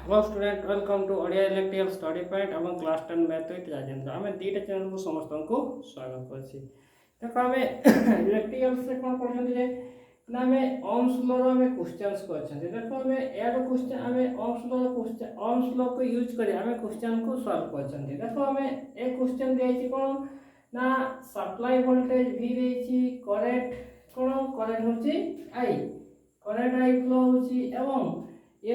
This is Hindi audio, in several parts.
Hello student welcome to Odia electrical study point एवं क्लास 10 मैथ विथ राजेंद्र आम दीटा चैनल को समस्त को स्वागत करछि देखो आम इलेक्ट्रिकल से कौन पढ़े ना आम ओम्स लॉ रो आम क्वेश्चंस करछन देखो आम यार क्वेश्चन आम ओम्स लॉ को यूज करी आम क्वेश्चन को सॉल्व करछन देखो आम ए क्वेश्चन देछि कोन ना सप्लाई वोल्टेज V देछि करंट कोन करंट होछि I करंट I फ्लो होछि एवं ये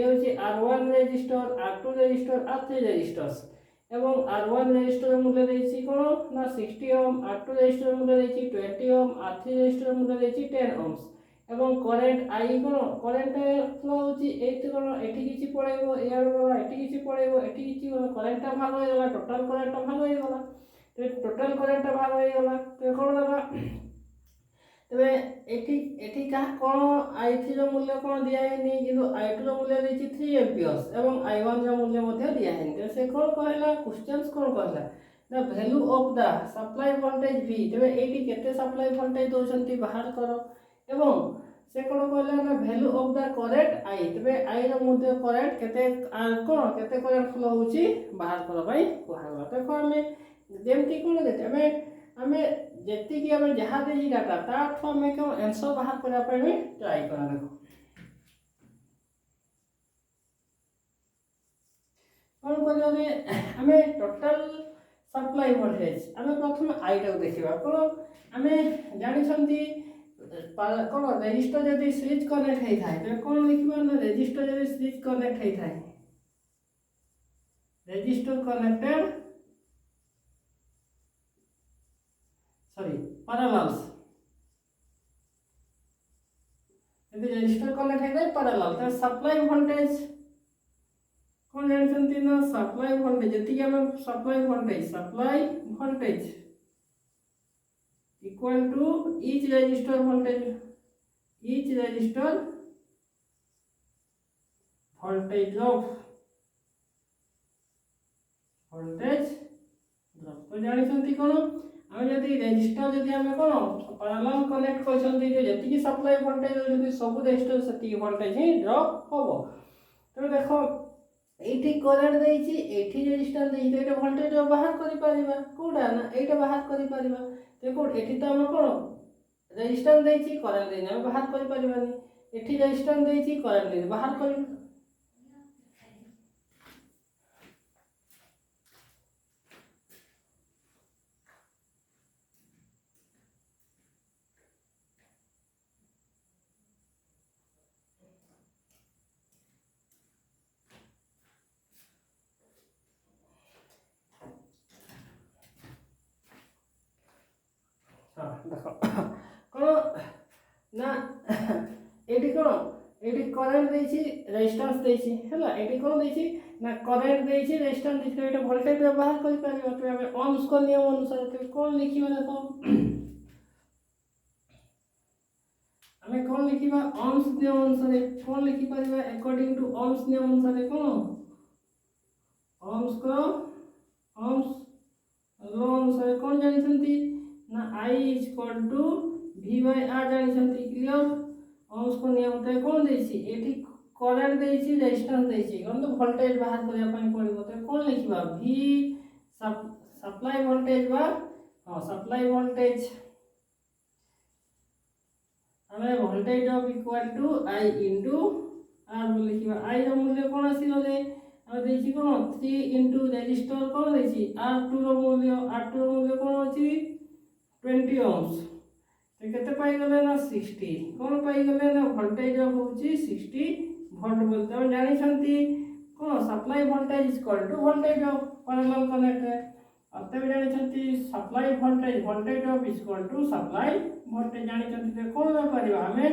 होछि R1 resistor R2 resistor R3 resistors एवं R1 रेजिस्टर मूल्य देछि कोन ना 60 ओम R2 रेजिस्टर मूल्य देछि 20 ओम R3 रेजिस्टर मूल्य देछि 10 ओम्स एवं करंट I कोन करंट फ्लो होछि एति कोन एठी किछि पळेबो यार वाला एठी किछि पळेबो एठी किछि करंट भाग होय गला टोटल करंट भाग होय गला तो टोटल करंट भाग होय गला तो कोन दबा तबे एठी एठी का कोन I3 रो मूल्य कोन दिया है नै किंतु I2 रो मूल्य देछि 3 एम्पियर्स एवं I1 रो मूल्य मध्ये दिया है तो से कोन कहला क्वेश्चंस कोन कहला the value of the supply voltage V तबे एठी केते सप्लाई वोल्टेज दोछंती बाहर करो एवं से कोन कहला ना value of the current I तबे I रो मध्ये करंट केते कोन केते करंट फ्लो होची बाहर करो भाई कहला तो कोन में जेमती कोन देते हमें जेति कि हमें जहाँ दे डाटा ताठ हमें क्यों आंसर बाहर करा पे में ट्राई करा देखो कौन करियोगे हमें टोटल सप्लाई वोल्टेज हमें प्रथम आईटा देखिबा कोन हमें जानि छंती कोन रेजिस्टर जदी स्विच कनेक्ट हेइ थाए तो कोन लिखबा ना रेजिस्टर जदी स्विच कनेक्ट हेइ थाए रेजिस्टर कनेक्टेड सॉरी पैरेलल्स यदि रेजिस्टर कनेक्ट है पैरेलल तो सप्लाई वोल्टेज कौन जानते ना सप्लाई वोल्टेज जति कि हम supply voltage equal to each resistor voltage of voltage drop तो जानते कोन हम जदि रेजिस्टर जदि हम कोन पैरेलल कनेक्ट करछंती जे जति कि सप्लाई वोल्टेज जदि सब रेजिस्टर सति वोल्टेज ही ड्रॉप होबो तो देखो एठी करंट देछि एठी रेजिस्टर देछि तो एटा वोल्टेज बाहर करि परिबा कोडा ना एटा बाहर करि परिबा देखो एठी तो हम कोन रेजिस्टर देछि करंट देछि हम बाहर करि परिबानी एठी रेजिस्टर देछि करंट देछि बाहर करि देखो कोन ना एठी कोन एठी करंट देछि रेजिस्टेंस देछि हला एठी कोन देछि ना करंट देछि रेजिस्टेंस देछि एटा वोल्टेज व्यवहार करि परिबा तो हमें ओम्स को नियम अनुसार तो कोन लिखिबा देखो हमें कोन लिखिबा ओम्स नियम अनुसार कोन लिखि परिबा अकॉर्डिंग टू ओम्स नियम अनुसार कोन ओम्स लॉ अनुसार कोन जानिसंती ना I is equal to V by R जानिसंती क्लियर ओम्स को नियम तो कोन देछि एठी करंट देछि रेजिस्टेंस देछि कोन तो वोल्टेज बाहर करिया पय पड़िबो तो कोन लिखिबा V सप्लाई वोल्टेज बा हां सप्लाई वोल्टेज हमें voltage of equal to I into R लिखिबा I रो मूल्य कोन आसी गले हम देछि कोन 3 इनटू रेजिस्टर कोन देछि R2 रो मूल्य कोन अछि 20 ohms तो केते पाई गले ना 60 कोन पाई गले ना वोल्टेज होउची 60 वोल्ट बोलते हम जानि छंती कोन supply voltage is equal to voltage of parallel connect है अतः जानि छंती supply voltage of is equal to supply voltage जानि छंती तो कोन ना परिबा हमें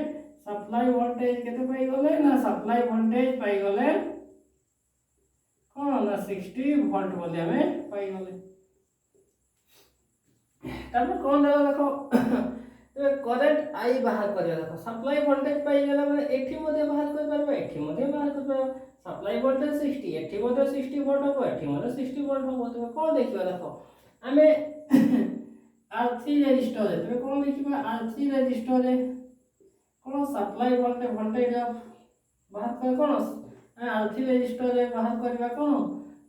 सप्लाई वोल्टेज केते पाई गले ना सप्लाई वोल्टेज पाई गले कोन ना 60 वोल्ट बोले हमें पाई गले तब कौन देखो करंट I बाहर कर देखो सप्लाई वोल्टेज पाई गेला माने एठी मध्ये बाहर कर परबा एठी मध्ये बाहर कर परबा सप्लाई वोल्टेज 60 एठी मध्ये 60 वोल्ट हो एठी मध्ये 60 वोल्ट हो तो कौन देखिबा देखो हमें R3 रेजिस्टर है तो कौन देखिबा R3 रेजिस्टर है कौन सप्लाई वोल्टेज बाहर कर कौन R3 रेजिस्टर रे बाहर करबा कोन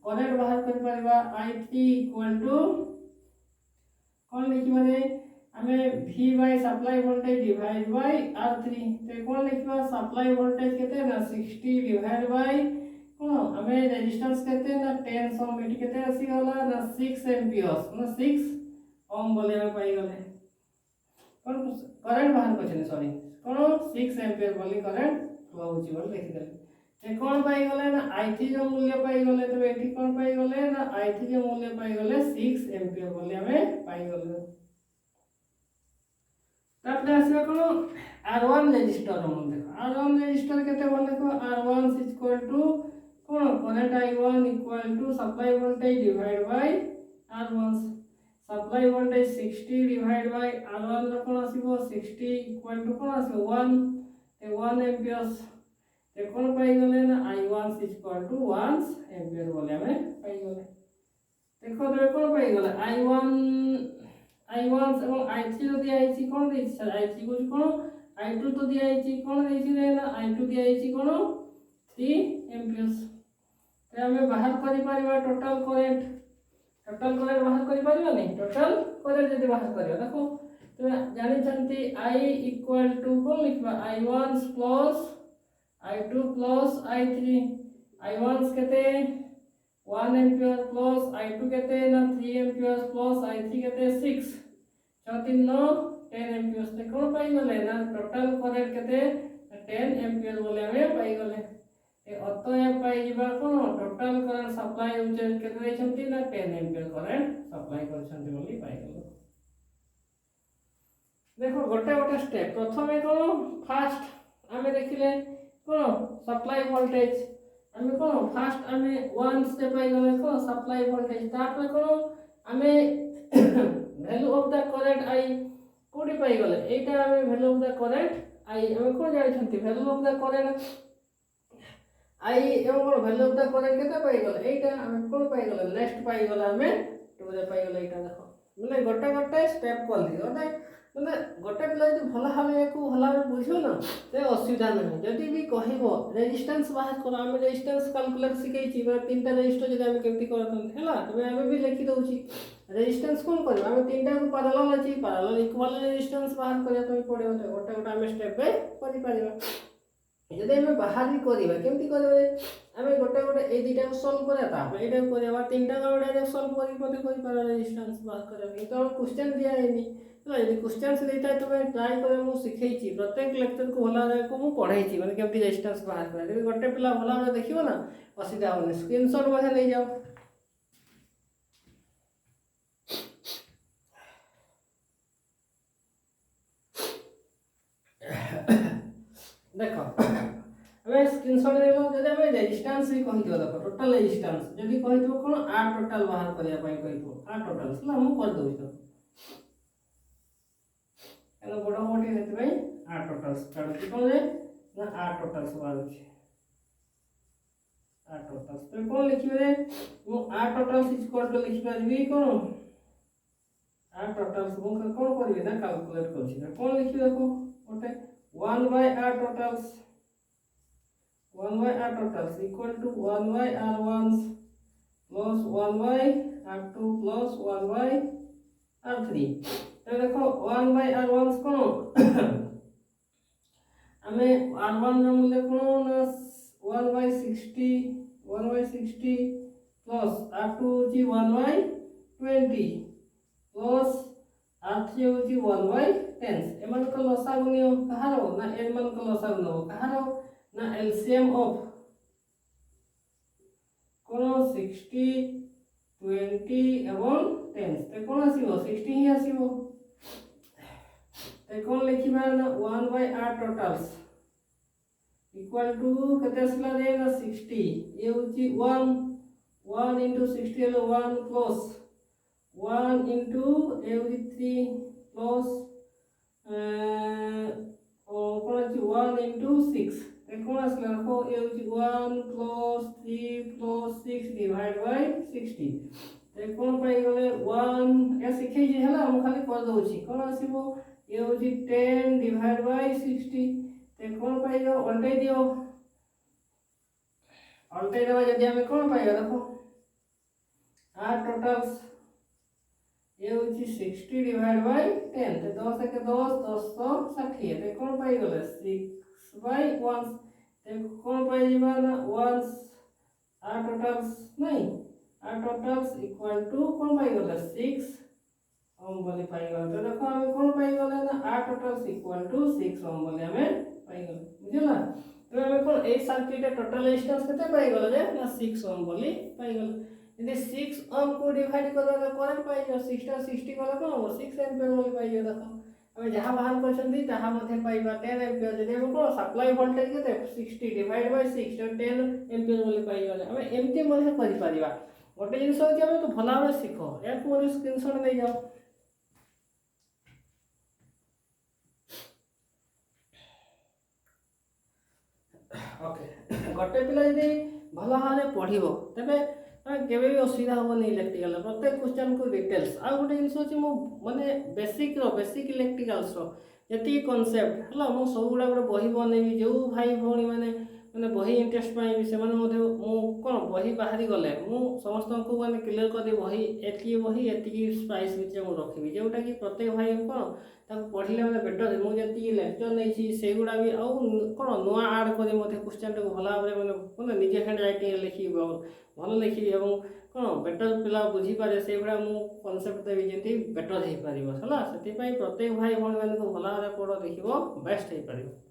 करंट बाहर कर परबा I3 इक्वल टू कोन लिखिबा रे हमें V by supply voltage divide by R3 तो कोन लिखिबा सप्लाई वोल्टेज केते ना 60 डिवाइड बाय कोन हमें रेजिस्टेंस केते ना 10 ओम एटी केते आसी गला ना 6 एम्पियर्स ना 6 ओम बोले हम पाई गले कोन करंट बाहर करछने सॉरी कोन 6 एम्पियर बोली करंट फ्लो होची बोल लिखि देले ते कोन पाई गले ना I3 जो मूल्य पाई गले तो एठी कोन पाई गले ना I3 जो मूल्य पाई गले 6 एम्पियर बोली हमें पाई गले तापर आसबा कोन R1 रेजिस्टर हम देखो R1 रेजिस्टर केते बोल देखो R1 इज इक्वल टू कोन current I1 equal to supply voltage divide by R1 supply voltage 60 divide by R1 रो कोन आसीबो 60 इक्वल टू कोन आसीबो 1 ते 1 एम्पियर्स ते कोन पाई गले ना I1 is equal to 1 ampere बोले हमें पाई गले देखो तो कोन पाई गले I1 এবং I3 रो दिया आइछि कोन देछि सर I3 को कोन I2 तो दिया आइछि कोन देछि रे ना I2 दिया आइछि कोन 3 एम्पियर्स ते हमें बाहर करि परिबा टोटल करंट बाहर करि परिबा नै टोटल करंट जदि बाहर करियो देखो तो जानि छंती I इक्वल टू कोन लिखबा I1 plus I2 plus I3 I1 केते 1 एम्पियर प्लस I2 केते ना 3 एम्पियर प्लस I3 केते 6 3 9 10 एम्पियर से कोन पाई गले ना टोटल करंट केते 10 एम्पियर बोले हमें पाई गले ए अतः पाई जिबा कोन टोटल करंट सप्लाई होचे केते दैछंती ना 10 एम्पियर करंट सप्लाई करछंती बोली पाई गले देखो गोटे स्टेप प्रथमे कोन फास्ट हमें देखिले कोन सप्लाई वोल्टेज हमें कोन फास्ट हमें 1 स्टेप पाई गले कोन सप्लाई वोल्टेज तापर कोन हमें value of the current I कोडी पाई गले एटा हमें value of the current I हमें कोन जानि छंती value of the current I एवं कोन वैल्यू ऑफ द करंट केता पाई गले एटा हमें कोन पाई गले नेक्स्ट पाई गले हमें 2 रे पाई गले एटा देखो माने गोटे स्टेप कर दियो माने गोटे पिला जदि भला भाबे को भला भाबे बुझियो ना ते असुविधा नै जदि भी कहिबो रेजिस्टेंस बाहर करो हम रेजिस्टेंस कैलकुलेट सिखै छी तीनटा रेजिस्टर जदि हम केमति करतन हैला तबे हम भी लिखि दउ छी रेजिस्टेंस कोन करियो हम तीनटा को पैरेलल अछि पैरेलल इक्वल रेजिस्टेंस बाहर करिया तो पड़ियो तो गोटे हम स्टेप पे करि परिबा जदि हम बाहर भी करिबा केमति करबे हम गोटे ए दुटा को सॉल्व करया ता एटा करबा तीनटा को डायरेक्ट सॉल्व करि पते करि पारा रेजिस्टेंस बाहर करबा तो क्वेश्चन दिया हैनी तो यदि क्वेश्चन से देता है तो मैं ट्राई करे मु सिखै छी प्रत्येक लेक्चर को भला रे को मु पढ़ै छी माने केमति रेजिस्टेंस बाहर करे यदि गोटे पिला भला रे देखियो ना असुविधा होने स्क्रीनशॉट बसे ले जाओ देखो हमें स्क्रीनशॉट ले लो जदि हमें रेजिस्टेंस ही कहि दियो देखो टोटल रेजिस्टेंस जदि कहि दियो कोन R टोटल बाहर करिया पई कहि दियो R टोटल सला हम कर दउ छी एनो बडो मोटी हेतु भाई R टोटल काढू कोन रे ना R टोटल सवाल अछि R टोटल तो कोन लिखिबे रे मु R total is equal to लिखि परबी कोन R टोटल मु कोन करबी ना कैलकुलेट करछि ना कोन लिखि देखो ओटे 1 by R totals 1 by R totals equal to 1 by R1 plus 1 by R2 plus 1 by R3 तो देखो 1 by R1 कोन हमें R1 रो मूल्य कोन 1 by 60 plus R2 होची 1 by 20 plus R3 होची 1 by 10 एमन को लसागु नियो कहारो ना एमन को लसागु नो कहारो ना एलसीएम ऑफ कोन 60 20 एवं 10 ते कोन आसीबो 60 ही आसीबो ते कोन लिखिबा ना 1 by R totals equal to केते आसला रे ना 60 ये होची 1 into 60 हेलो 1 plus 1 into ए होची 3 plus कोन अछि 1 into 6 ते कोन आसला को ए होची 1 plus 3 plus 6 divide by 60 ते कोन पाई गले 1 ए सिखै जे हला हम खाली कर दउ छी कोन आसीबो ए होची 10 divide by 60 ते कोन पाई गयो उल्टे दियो अल्टाई देबा जदि आमे कोन पाइबा देखो आर टोटल्स ये होची 60 डिवाइड बाय 10 ते 10 के 10 1060 ते कोन पाई गले 6 बाय 1 ते कोन पाई जीवा ना 1 आर टोटल्स नहीं आर टोटल्स इक्वल टू कोन पाई गले 6 ओम बोली पाई गले तो देखो हमें कोन पाई गले ना आर टोटल्स इक्वल टू 6 ओम बोली हमें पाई गले बुझला तो हमें कोन ए सर्किट टोटल रेजिस्टेंस केते पाई गले जे ना 6 ओम बोली पाई गले यदि 6 ओम को डिवाइड कर दो करंट पाई जो 6 टा 60 कला कोन हो 6 एम्पियर बोली पाई जो देखो हमें जहां बाहर करछंती तहां मध्ये पाइबा 10 एम्पियर जदि हम को सप्लाई वोल्टेज केते 60 डिवाइड बाय 6 तो 10 एम्पियर बोली पाई गले हमें एमटी मध्ये करि परिबा गोटे जिंस होची हमें तो भला भाबे सिखो या को स्क्रीनशॉट दे जाओ ओके गोटे पिला यदि भला हाले पढिबो तबे केबे भी असुविधा होबनी इलेक्ट्रिकल प्रत्येक क्वेश्चन को डिटेल्स आ गोटे जिंस होची मो माने बेसिक इलेक्ट्रिकल्स रो यति कांसेप्ट हला मो सब गुडा गुडा बही बनेबी जो भाई भौणी माने माने बही इंटरेस्ट पाई से माने मध्ये मो कोन बही बाहरी गले मो समस्त को माने क्लियर कर दे बही एती प्राइस बिचे मो रखिबी जेउटा कि प्रत्येक भाई कोन ताको पढिले माने बेटर मो जति लेक्चर नै छी से गुडा भी आ कोन नुआ ऐड कर मध्ये क्वेश्चन को भला भाबे माने कोन निजे हैंड राइटिंग लिखिबो भल लिखिबी एवं कोन बेटर पिला बुझी पारे से गुडा मो कांसेप्ट देबी जेति बेटर हे परिबो हला सेति पई प्रत्येक भाई भौणी माने को भला भाबे पढो देखिबो बेस्ट हे परिबो।